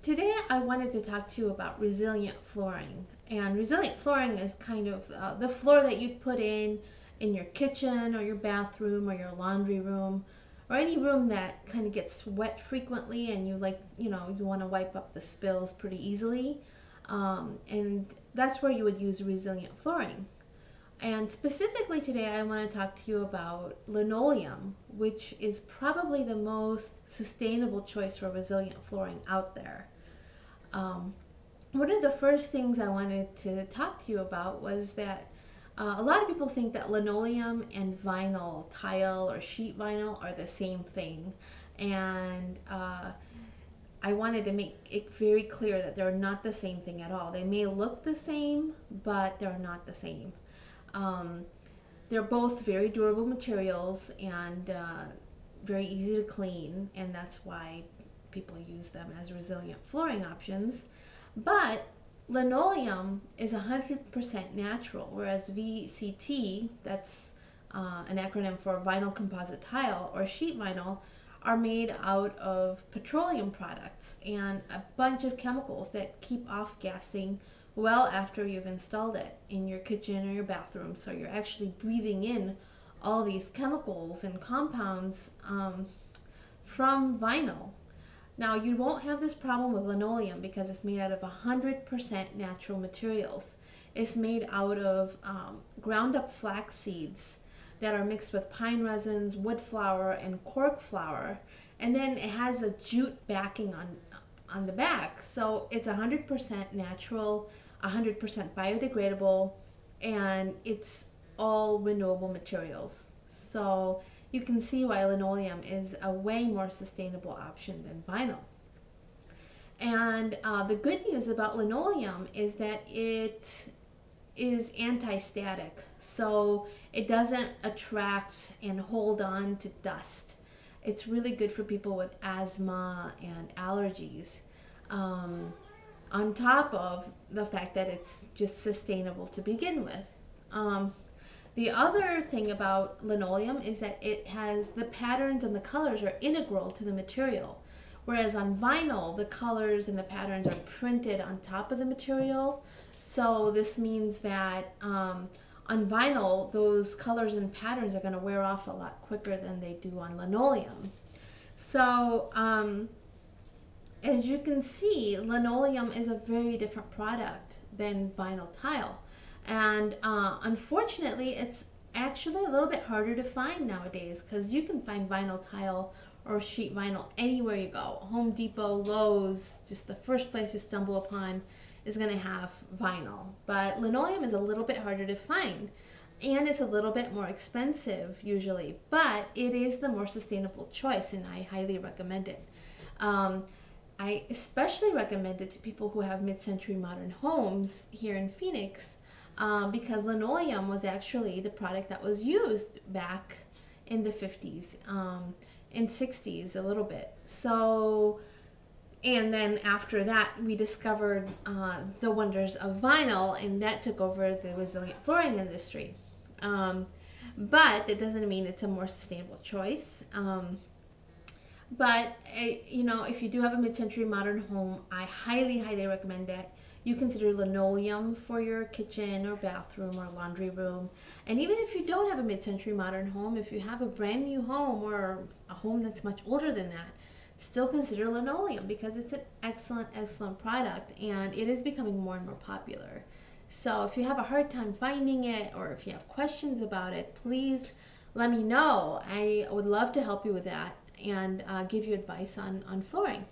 Today I wanted to talk to you about resilient flooring. And resilient flooring is kind of the floor that you'd put in your kitchen or your bathroom or your laundry room or any room that kind of gets wet frequently and you you want to wipe up the spills pretty easily. And that's where you would use resilient flooring. And specifically today, I want to talk to you about linoleum, which is probably the most sustainable choice for resilient flooring out there. One of the first things I wanted to talk to you about was that a lot of people think that linoleum and vinyl tile or sheet vinyl are the same thing. And I wanted to make it very clear that they're not the same thing at all. They may look the same, but they're not the same. They're both very durable materials and very easy to clean, and that's why people use them as resilient flooring options. But linoleum is 100% natural, whereas VCT, that's an acronym for vinyl composite tile or sheet vinyl, are made out of petroleum products and a bunch of chemicals that keep off gassing well after you've installed it in your kitchen or your bathroom. So you're actually breathing in all these chemicals and compounds from vinyl. Now, you won't have this problem with linoleum because it's made out of 100% natural materials. It's made out of ground up flax seeds that are mixed with pine resins, wood flour, and cork flour. And then it has a jute backing on the back. So it's 100% natural, 100% biodegradable, and it's all renewable materials. So you can see why linoleum is a way more sustainable option than vinyl. And the good news about linoleum is that it is anti-static, so it doesn't attract and hold on to dust. It's really good for people with asthma and allergies, on top of the fact that it's just sustainable to begin with. The other thing about linoleum is that it has the patterns and the colors are integral to the material, whereas on vinyl the colors and the patterns are printed on top of the material. So this means that on vinyl those colors and patterns are going to wear off a lot quicker than they do on linoleum. So as you can see, linoleum is a very different product than vinyl tile. And unfortunately, it's actually a little bit harder to find nowadays because you can find vinyl tile or sheet vinyl anywhere you go. Home Depot, Lowe's, just the first place you stumble upon is going to have vinyl. But linoleum is a little bit harder to find, and it's a little bit more expensive usually, but it is the more sustainable choice, and I highly recommend it. I especially recommend it to people who have mid-century modern homes here in Phoenix, because linoleum was actually the product that was used back in the 50s and 60s a little bit. So, and then after that we discovered the wonders of vinyl, and that took over the resilient flooring industry. But it doesn't mean it's a more sustainable choice. But you know, if you do have a mid-century modern home, I highly recommend that you consider linoleum for your kitchen or bathroom or laundry room. And even if you don't have a mid-century modern home, if you have a brand new home or a home that's much older than that, still consider linoleum because it's an excellent product, and it is becoming more and more popular. So if you have a hard time finding it, or if you have questions about it, please let me know. I would love to help you with that and give you advice on flooring.